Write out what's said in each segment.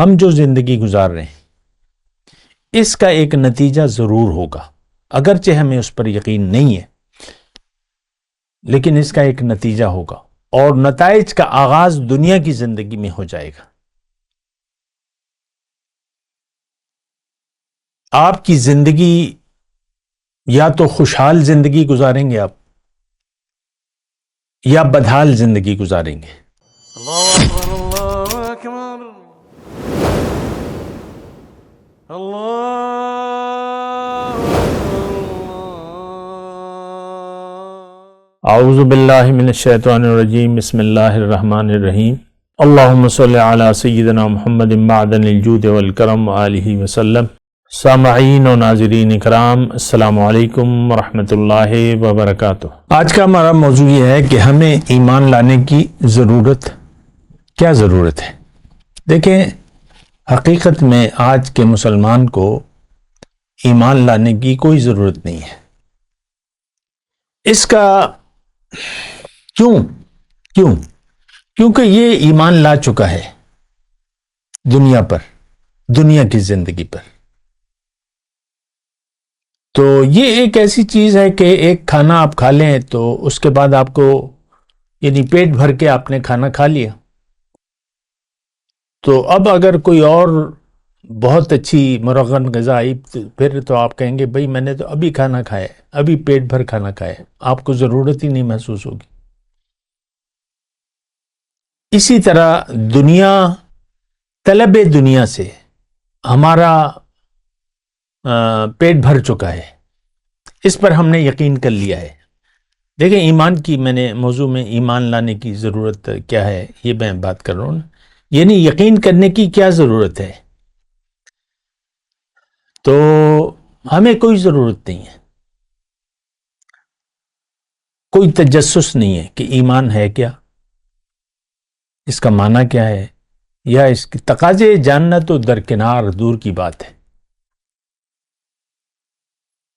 ہم جو زندگی گزار رہے ہیں اس کا ایک نتیجہ ضرور ہوگا، اگرچہ ہمیں اس پر یقین نہیں ہے، لیکن اس کا ایک نتیجہ ہوگا، اور نتائج کا آغاز دنیا کی زندگی میں ہو جائے گا۔ آپ کی زندگی یا تو خوشحال زندگی گزاریں گے آپ، یا بدحال زندگی گزاریں گے۔ اللہ اکبر اللہ اکبر اللہ اعوذ باللہ من الشیطان الرجیم، بسم اللہ الرحمن الرحیم۔ اللہم صلی علی سیدنا محمد معدن الجود والکرم وآلہ وسلم۔ سامعین و ناظرین اکرام، السلام علیکم ورحمۃ اللہ وبرکاتہ۔ آج کا ہمارا موضوع یہ ہے کہ ہمیں ایمان لانے کی کیا ضرورت ہے۔ دیکھیں، حقیقت میں آج کے مسلمان کو ایمان لانے کی کوئی ضرورت نہیں ہے۔ اس کا کیونکہ یہ ایمان لا چکا ہے دنیا کی زندگی پر۔ تو یہ ایک ایسی چیز ہے کہ ایک کھانا آپ کھا لیں تو اس کے بعد آپ کو یعنی پیٹ بھر کے آپ نے کھانا کھا لیا، تو اب اگر کوئی اور بہت اچھی مرغن غذا آئی پھر تو آپ کہیں گے بھئی میں نے تو ابھی کھانا کھایا، ابھی پیٹ بھر کھانا کھایا، آپ کو ضرورت ہی نہیں محسوس ہوگی۔ اسی طرح طلب دنیا سے ہمارا پیٹ بھر چکا ہے، اس پر ہم نے یقین کر لیا ہے۔ دیکھیں، ایمان کی میں نے موضوع میں ایمان لانے کی ضرورت کیا ہے یہ میں بات کر رہا ہوں، یعنی یقین کرنے کی کیا ضرورت ہے۔ تو ہمیں کوئی ضرورت نہیں ہے، کوئی تجسس نہیں ہے کہ ایمان ہے کیا، اس کا معنی کیا ہے، یا اس کے تقاضے جاننا تو درکنار دور کی بات ہے۔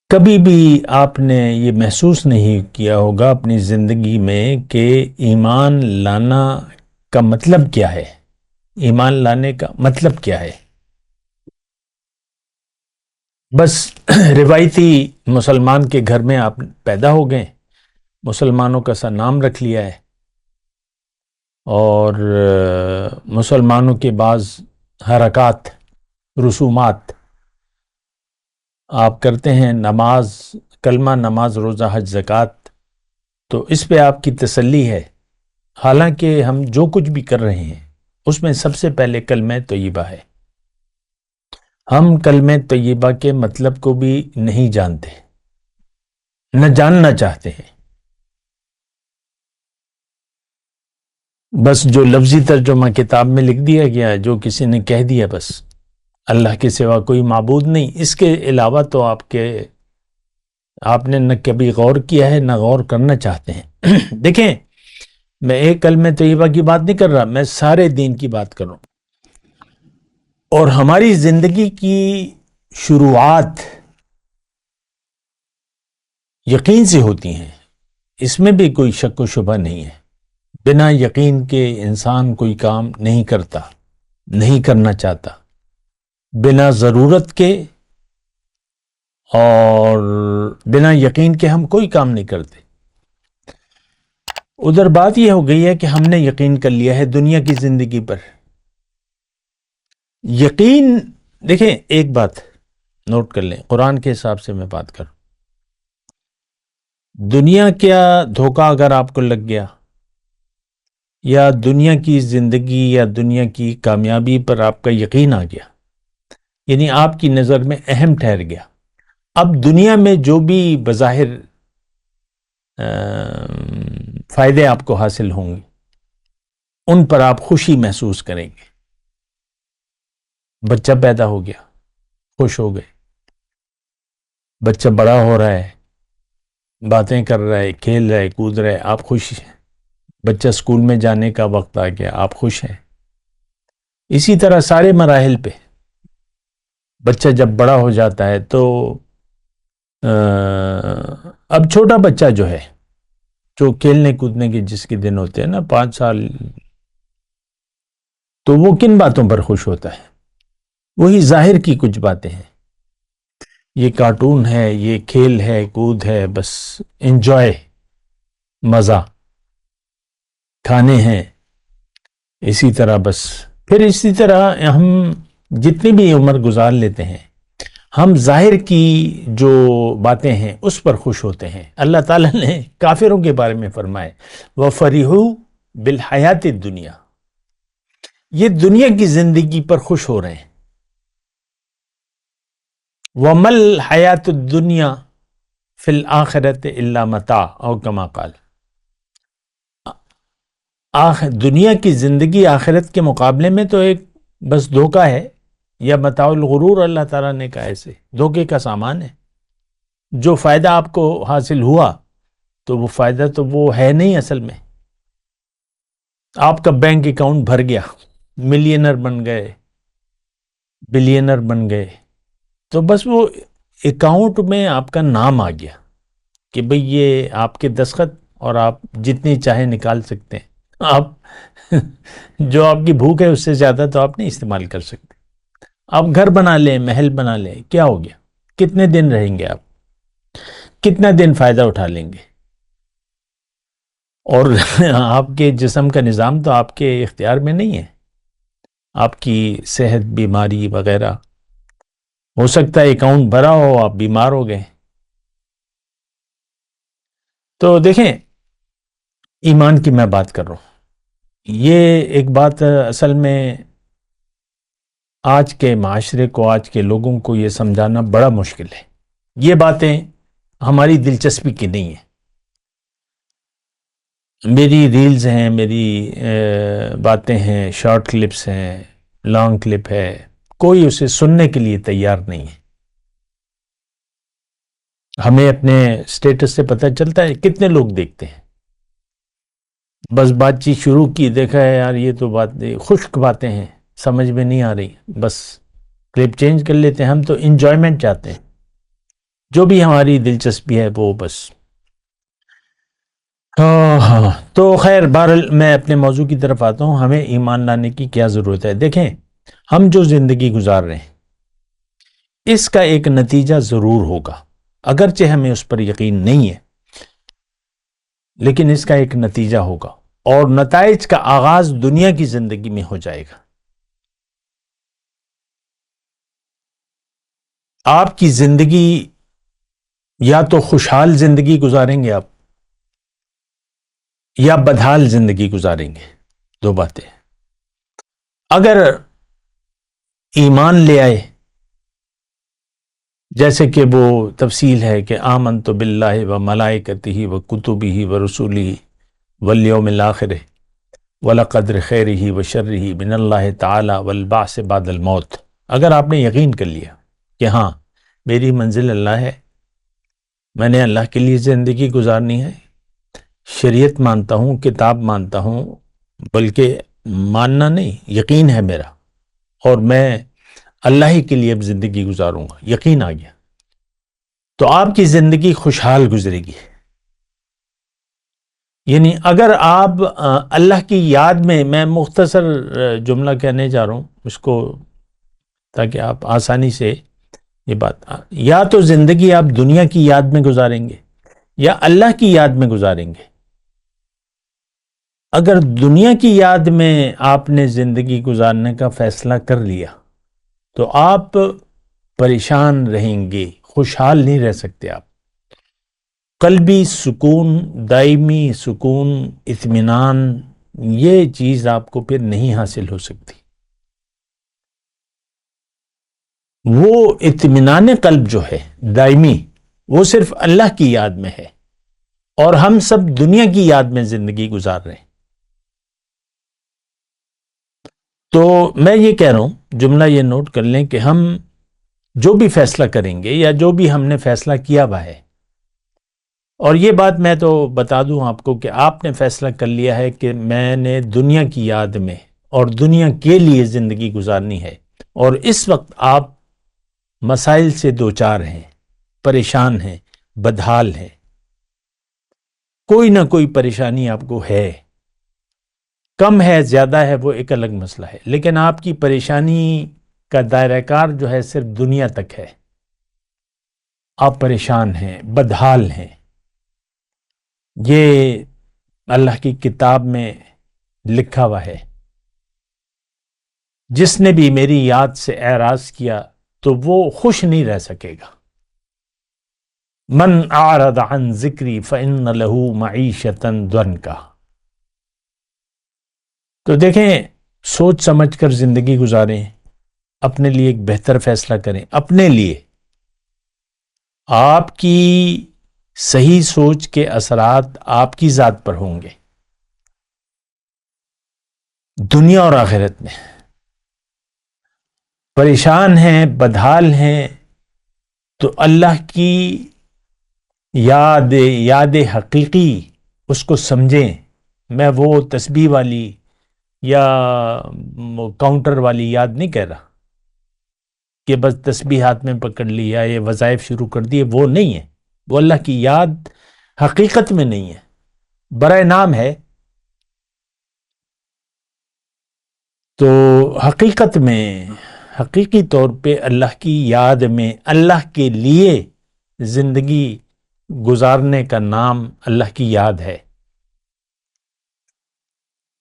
کبھی بھی آپ نے یہ محسوس نہیں کیا ہوگا اپنی زندگی میں کہ ایمان لانا کا مطلب کیا ہے، ایمان لانے کا مطلب کیا ہے۔ بس روایتی مسلمان کے گھر میں آپ پیدا ہو گئے، مسلمانوں کا سا نام رکھ لیا ہے، اور مسلمانوں کے بعض حرکات، رسومات آپ کرتے ہیں، نماز، کلمہ، نماز، روزہ، حج، زکوٰۃ، تو اس پہ آپ کی تسلی ہے، حالانکہ ہم جو کچھ بھی کر رہے ہیں اس میں سب سے پہلے کلمہ طیبہ ہے۔ ہم کلمہ طیبہ کے مطلب کو بھی نہیں جانتے، نہ جاننا چاہتے ہیں۔ بس جو لفظی ترجمہ کتاب میں لکھ دیا گیا، جو کسی نے کہہ دیا، بس اللہ کے سوا کوئی معبود نہیں، اس کے علاوہ تو آپ نے نہ کبھی غور کیا ہے نہ غور کرنا چاہتے ہیں۔ دیکھیں، میں ایک کلمہ طیبہ کی بات نہیں کر رہا، میں سارے دین کی بات کر رہا ہوں، اور ہماری زندگی کی شروعات یقین سے ہوتی ہیں، اس میں بھی کوئی شک و شبہ نہیں ہے۔ بنا یقین کے انسان کوئی کام نہیں کرتا، نہیں کرنا چاہتا، بنا ضرورت کے اور بنا یقین کے ہم کوئی کام نہیں کرتے۔ ادھر بات یہ ہو گئی ہے کہ ہم نے یقین کر لیا ہے دنیا کی زندگی پر۔ یقین، دیکھیں ایک بات نوٹ کر لیں، قرآن کے حساب سے میں بات کروں، دنیا کیا دھوکہ اگر آپ کو لگ گیا، یا دنیا کی زندگی یا دنیا کی کامیابی پر آپ کا یقین آ گیا، یعنی آپ کی نظر میں اہم ٹھہر گیا، اب دنیا میں جو بھی بظاہر فائدے آپ کو حاصل ہوں گے ان پر آپ خوشی محسوس کریں گے۔ بچہ پیدا ہو گیا، خوش ہو گئے، بچہ بڑا ہو رہا ہے، باتیں کر رہا ہے، کھیل رہا ہے، کود رہا ہے، آپ خوش ہیں۔ بچہ اسکول میں جانے کا وقت آ گیا، آپ خوش ہیں۔ اسی طرح سارے مراحل پہ بچہ جب بڑا ہو جاتا ہے تو اب چھوٹا بچہ جو ہے، جو کھیلنے کودنے کے جس کے دن ہوتے ہیں نا، 5 سال، تو وہ کن باتوں پر خوش ہوتا ہے؟ وہی ظاہر کی کچھ باتیں ہیں، یہ کارٹون ہے، یہ کھیل ہے، کود ہے، بس انجوائے، مزہ، کھانے ہیں، اسی طرح بس. پھر اسی طرح ہم جتنی بھی عمر گزار لیتے ہیں، ہم ظاہر کی جو باتیں ہیں اس پر خوش ہوتے ہیں. اللہ تعالیٰ نے کافروں کے بارے میں فرمائے وَفَرِحُوا بِالْحَيَاةِ الدُّنْيَا، یہ دنیا کی زندگی پر خوش ہو رہے ہیں. وَمَا الْحَيَاةُ الدُّنْيَا فِي الْآخِرَةِ إِلَّا مَتَاعٌ أَوْ كَمَا قَالَ، دنیا کی زندگی آخرت کے مقابلے میں تو ایک بس دھوکہ ہے، یا متاع الغرور اللہ تعالیٰ نے کہا، ایسے دھوکے کا سامان ہے. جو فائدہ آپ کو حاصل ہوا تو وہ فائدہ تو وہ ہے نہیں اصل میں. آپ کا بینک اکاؤنٹ بھر گیا، ملینر بن گئے، بلینر بن گئے، تو بس وہ اکاؤنٹ میں آپ کا نام آ گیا کہ بھئی یہ آپ کے دستخط، اور آپ جتنی چاہے نکال سکتے ہیں. آپ جو آپ کی بھوک ہے اس سے زیادہ تو آپ نہیں استعمال کر سکتے. آپ گھر بنا لیں، محل بنا لیں، کیا ہو گیا؟ کتنے دن رہیں گے آپ؟ کتنا دن فائدہ اٹھا لیں گے؟ اور آپ کے جسم کا نظام تو آپ کے اختیار میں نہیں ہے. آپ کی صحت، بیماری وغیرہ، ہو سکتا ہے اکاؤنٹ بھرا ہو، آپ بیمار ہو گئے. تو دیکھیں، ایمان کی میں بات کر رہا ہوں. یہ ایک بات اصل میں آج کے معاشرے کو، آج کے لوگوں کو یہ سمجھانا بڑا مشکل ہے. یہ باتیں ہماری دلچسپی کی نہیں ہیں. میری ریلز ہیں، میری باتیں ہیں، شارٹ کلپس ہیں، لانگ کلپ ہے، کوئی اسے سننے کے لیے تیار نہیں ہے. ہمیں اپنے سٹیٹس سے پتہ چلتا ہے کتنے لوگ دیکھتے ہیں. بس بات چیت شروع کی، دیکھا ہے یار یہ تو بات خشک باتیں ہیں، سمجھ میں نہیں آ رہی، بس کلپ چینج کر لیتے ہیں. ہم تو انجوائمنٹ چاہتے ہیں، جو بھی ہماری دلچسپی ہے وہ بس. ہاں، تو خیر بہرحال میں اپنے موضوع کی طرف آتا ہوں. ہمیں ایمان لانے کی کیا ضرورت ہے؟ دیکھیں، ہم جو زندگی گزار رہے ہیں اس کا ایک نتیجہ ضرور ہوگا، اگرچہ ہمیں اس پر یقین نہیں ہے، لیکن اس کا ایک نتیجہ ہوگا، اور نتائج کا آغاز دنیا کی زندگی میں ہو جائے گا. آپ کی زندگی یا تو خوشحال زندگی گزاریں گے آپ، یا بدحال زندگی گزاریں گے. دو باتیں. اگر ایمان لے آئے، جیسے کہ وہ تفصیل ہے کہ آمنت باللہ و ملائکتہ و کتبہ و رسولہ والیوم الآخر ولقدر خیرہ و شرہ من اللہ تعالی والبعث بعد الموت. اگر آپ نے یقین کر لیا کہ ہاں میری منزل اللہ ہے، میں نے اللہ کے لیے زندگی گزارنی ہے، شریعت مانتا ہوں، کتاب مانتا ہوں، بلکہ ماننا نہیں، یقین ہے میرا، اور میں اللہ ہی کے لیے اب زندگی گزاروں گا، یقین آ گیا، تو آپ کی زندگی خوشحال گزرے گی. یعنی اگر آپ اللہ کی یاد میں مختصر جملہ کہنے جا رہا ہوں اس کو، تاکہ آپ آسانی سے یہ بات، یا تو زندگی آپ دنیا کی یاد میں گزاریں گے یا اللہ کی یاد میں گزاریں گے. اگر دنیا کی یاد میں آپ نے زندگی گزارنے کا فیصلہ کر لیا تو آپ پریشان رہیں گے، خوشحال نہیں رہ سکتے آپ. قلبی سکون، دائمی سکون، اطمینان، یہ چیز آپ کو پھر نہیں حاصل ہو سکتی. وہ اطمینان قلب جو ہے دائمی، وہ صرف اللہ کی یاد میں ہے، اور ہم سب دنیا کی یاد میں زندگی گزار رہے ہیں. تو میں یہ کہہ رہا ہوں، جملہ یہ نوٹ کر لیں کہ ہم جو بھی فیصلہ کریں گے یا جو بھی ہم نے فیصلہ کیا ہوا ہے، اور یہ بات میں تو بتا دوں آپ کو کہ آپ نے فیصلہ کر لیا ہے کہ میں نے دنیا کی یاد میں اور دنیا کے لیے زندگی گزارنی ہے، اور اس وقت آپ مسائل سے دوچار ہیں، پریشان ہیں، بدحال ہیں، کوئی نہ کوئی پریشانی آپ کو ہے، کم ہے زیادہ ہے وہ ایک الگ مسئلہ ہے، لیکن آپ کی پریشانی کا دائرہ کار جو ہے صرف دنیا تک ہے. آپ پریشان ہیں، بدحال ہیں. یہ اللہ کی کتاب میں لکھا ہوا ہے. جس نے بھی میری یاد سے اعراض کیا تو وہ خوش نہیں رہ سکے گا. من اعرض عن ذکری فإن له معیشۃ ضنکا. تو دیکھیں، سوچ سمجھ کر زندگی گزاریں، اپنے لیے ایک بہتر فیصلہ کریں. اپنے لیے آپ کی صحیح سوچ کے اثرات آپ کی ذات پر ہوں گے، دنیا اور آخرت میں. پریشان ہیں، بدحال ہیں، تو اللہ کی یاد حقیقی اس کو سمجھیں. میں وہ تسبیح والی یا کاؤنٹر والی یاد نہیں کہہ رہا کہ بس تسبیح ہاتھ میں پکڑ لیا، یہ وظائف شروع کر دیے. وہ نہیں ہے. وہ اللہ کی یاد حقیقت میں نہیں ہے، برائے نام ہے. تو حقیقت میں، حقیقی طور پہ اللہ کی یاد میں، اللہ کے لیے زندگی گزارنے کا نام اللہ کی یاد ہے.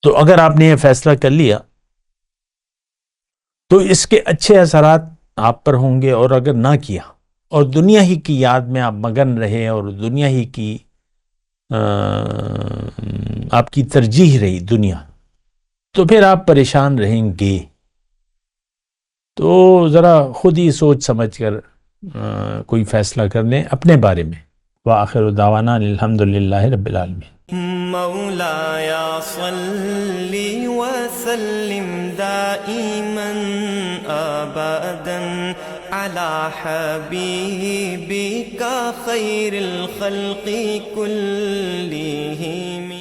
تو اگر آپ نے یہ فیصلہ کر لیا تو اس کے اچھے اثرات آپ پر ہوں گے. اور اگر نہ کیا اور دنیا ہی کی یاد میں آپ مگن رہے اور دنیا ہی کی آپ کی ترجیح رہی دنیا، تو پھر آپ پریشان رہیں گے. تو ذرا خود ہی سوچ سمجھ کر کوئی فیصلہ کر لیں اپنے بارے میں. وآخر دعوانا الحمدللہ رب العالمین. مولاي صل وسلم دائما ابدا على حبيبك خير الخلق كلهم.